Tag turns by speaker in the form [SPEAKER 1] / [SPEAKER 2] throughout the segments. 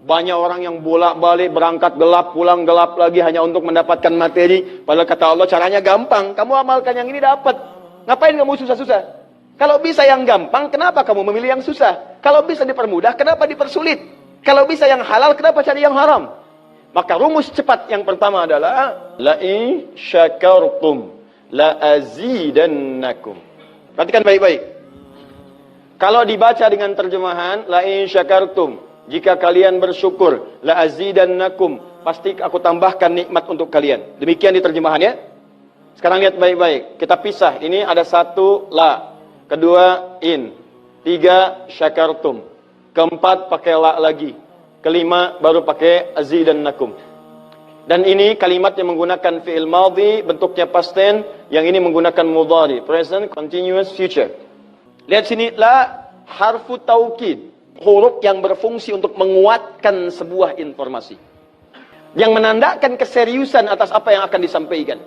[SPEAKER 1] Banyak orang yang bolak-balik berangkat gelap, pulang gelap lagi hanya untuk mendapatkan materi. Padahal kata Allah caranya gampang. Kamu amalkan yang ini dapat. Ngapain kamu susah-susah? Kalau bisa yang gampang, kenapa kamu memilih yang susah? Kalau bisa dipermudah, kenapa dipersulit? Kalau bisa yang halal, kenapa cari yang haram? Maka rumus cepat yang pertama adalah la in syakartum la azidannakum. Perhatikan baik-baik. Kalau dibaca dengan terjemahan la in syakartum, jika kalian bersyukur, la azidannakum, pasti aku tambahkan nikmat untuk kalian. Demikian di terjemahannya. Sekarang lihat baik-baik. Kita pisah. Ini ada satu la, kedua in, tiga syakartum, keempat pakai la lagi, kelima baru pakai azidannakum. Dan ini kalimat yang menggunakan fi'il madhi, bentuknya past tense, yang ini menggunakan mudhari, present continuous future. Lihat sini, la harfu taukid, huruf yang berfungsi untuk menguatkan sebuah informasi, yang menandakan keseriusan atas apa yang akan disampaikan.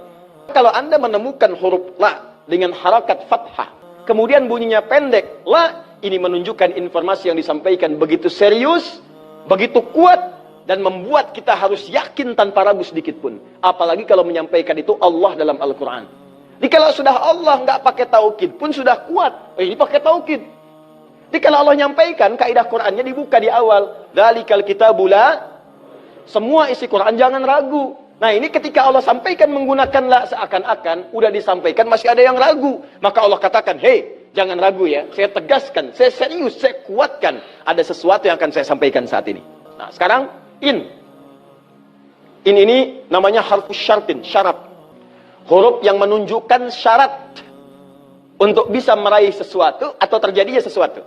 [SPEAKER 1] Kalau Anda menemukan huruf la dengan harakat fathah, kemudian bunyinya pendek, la, ini menunjukkan informasi yang disampaikan begitu serius, begitu kuat, dan membuat kita harus yakin tanpa ragu sedikit pun. Apalagi kalau menyampaikan itu Allah dalam Al-Quran. Jadi kalau sudah Allah nggak pakai taukid pun sudah kuat. Ini pakai taukid. Jadi kalau Allah nyampaikan, kaidah Qurannya dibuka di awal. Dzalikal kitabu la, semua isi Quran jangan ragu. Nah ini ketika Allah sampaikan menggunakan la, seakan-akan udah disampaikan masih ada yang ragu. Maka Allah katakan, hei, jangan ragu ya. Saya tegaskan, saya serius, saya kuatkan. Ada sesuatu yang akan saya sampaikan saat ini. Nah sekarang in. In ini namanya harfus syartin, syarat. Huruf yang menunjukkan syarat untuk bisa meraih sesuatu atau terjadinya sesuatu.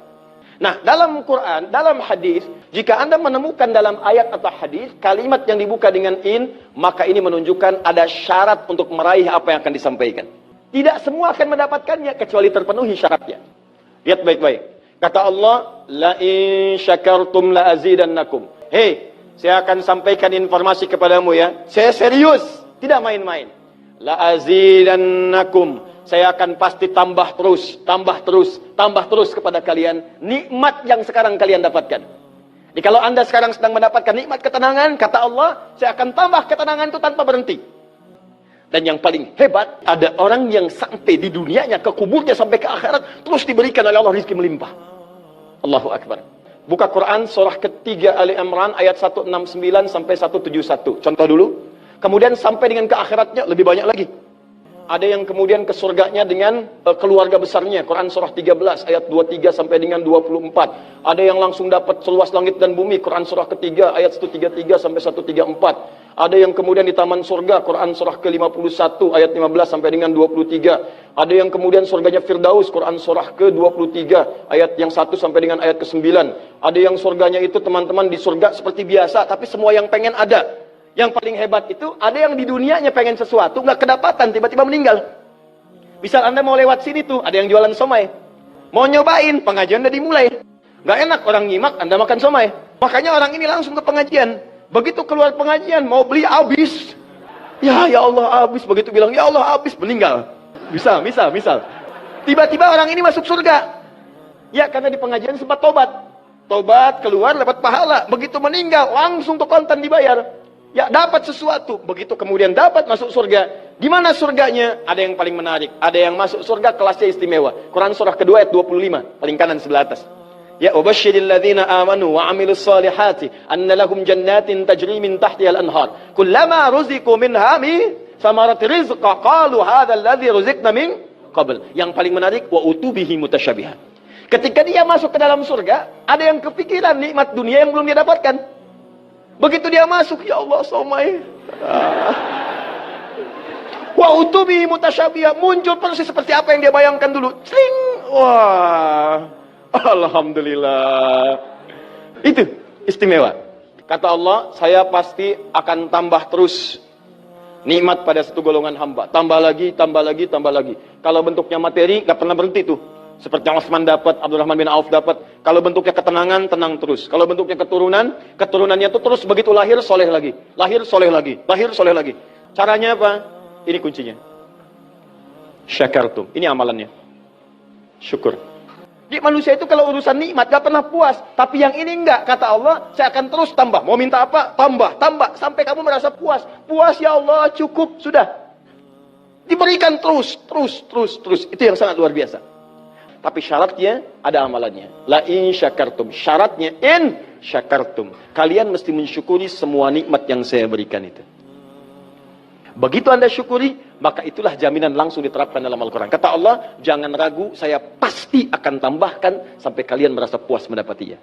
[SPEAKER 1] Nah, dalam Quran, dalam hadis, jika Anda menemukan dalam ayat atau hadis kalimat yang dibuka dengan in, maka ini menunjukkan ada syarat untuk meraih apa yang akan disampaikan. Tidak semua akan mendapatkannya kecuali terpenuhi syaratnya. Lihat baik-baik. Kata Allah, la in syakartum la azidannakum. Hei, saya akan sampaikan informasi kepadamu ya. Saya serius, tidak main-main. La azidannakum, saya akan pasti tambah terus, tambah terus, tambah terus kepada kalian nikmat yang sekarang kalian dapatkan. Jadi kalau Anda sekarang sedang mendapatkan nikmat ketenangan, kata Allah, saya akan tambah ketenangan itu tanpa berhenti. Dan yang paling hebat, ada orang yang sampai di dunianya, ke kuburnya sampai ke akhirat, terus diberikan oleh Allah rizki melimpah. Allahu Akbar. Buka Quran surah ketiga Ali Imran ayat 169 sampai 171. Contoh dulu. Kemudian sampai dengan ke akhiratnya lebih banyak lagi. Ada yang kemudian ke surganya dengan keluarga besarnya. Quran surah 13 ayat 23 sampai dengan 24. Ada yang langsung dapat seluas langit dan bumi. Quran surah ketiga ayat 133 sampai 134. Ada yang kemudian di taman surga. Quran surah ke-51 ayat 15 sampai dengan 23. Ada yang kemudian surganya Firdaus. Quran surah ke-23 ayat yang 1 sampai dengan ayat ke-9. Ada yang surganya itu teman-teman di surga seperti biasa, tapi semua yang pengen ada. Yang paling hebat itu, ada yang di dunianya pengen sesuatu, nggak kedapatan, tiba-tiba meninggal. Misal Anda mau lewat sini tuh, ada yang jualan somai. Mau nyobain, pengajian udah dimulai. Nggak enak orang nyimak, Anda makan somai. Makanya orang ini langsung ke pengajian. Begitu keluar pengajian, mau beli habis. Ya Allah habis. Begitu bilang, ya Allah habis, meninggal. Misal. Tiba-tiba orang ini masuk surga. Ya, karena di pengajian sempat tobat. Tobat, keluar, dapat pahala. Begitu meninggal, langsung tuh kontan dibayar. Ya, dapat sesuatu. Begitu kemudian dapat masuk surga. Di mana surganya? Ada yang paling menarik. Ada yang masuk surga kelasnya istimewa. Quran surah kedua ayat 25. Paling kanan sebelah atas. Ya, wabashshiril ladzina amanu wa 'amilus solihati anna lahum jannatin tajri min tahtiha al-anhar. Kullama ruziqu minha min samarati rizqa qalu hadzal ladzi ruziqna min qabl. Yang paling menarik, wa utubihi mutasyabihan. Ketika dia masuk ke dalam surga, ada yang kepikiran nikmat dunia yang belum dia dapatkan. Begitu dia masuk, ya Allah somai. Wa utubi mutasyabihah, muncul persis seperti apa yang dia bayangkan dulu. Sling. Wah. Alhamdulillah. Itu istimewa. Kata Allah, saya pasti akan tambah terus nikmat pada satu golongan hamba. Tambah lagi, tambah lagi, tambah lagi. Kalau bentuknya materi, gak pernah berhenti tuh. Seperti yang Utsman dapat, Abdurrahman bin Auf dapat. Kalau bentuknya ketenangan, tenang terus. Kalau bentuknya keturunan, keturunannya itu terus begitu lahir, soleh lagi. Lahir, soleh lagi. Lahir, soleh lagi. Caranya apa? Ini kuncinya. Syakartum. Ini amalannya. Syukur. Jadi manusia itu kalau urusan nikmat gak pernah puas. Tapi yang ini enggak. Kata Allah, saya akan terus tambah. Mau minta apa? Tambah, tambah. Sampai kamu merasa puas. Puas ya Allah, cukup. Sudah. Diberikan terus. Itu yang sangat luar biasa. Tapi syaratnya ada amalannya. La in syakartum. Syaratnya in syakartum. Kalian mesti mensyukuri semua nikmat yang saya berikan itu. Begitu Anda syukuri, maka itulah jaminan langsung diterapkan dalam Al-Quran. Kata Allah, jangan ragu, saya pasti akan tambahkan sampai kalian merasa puas mendapatinya.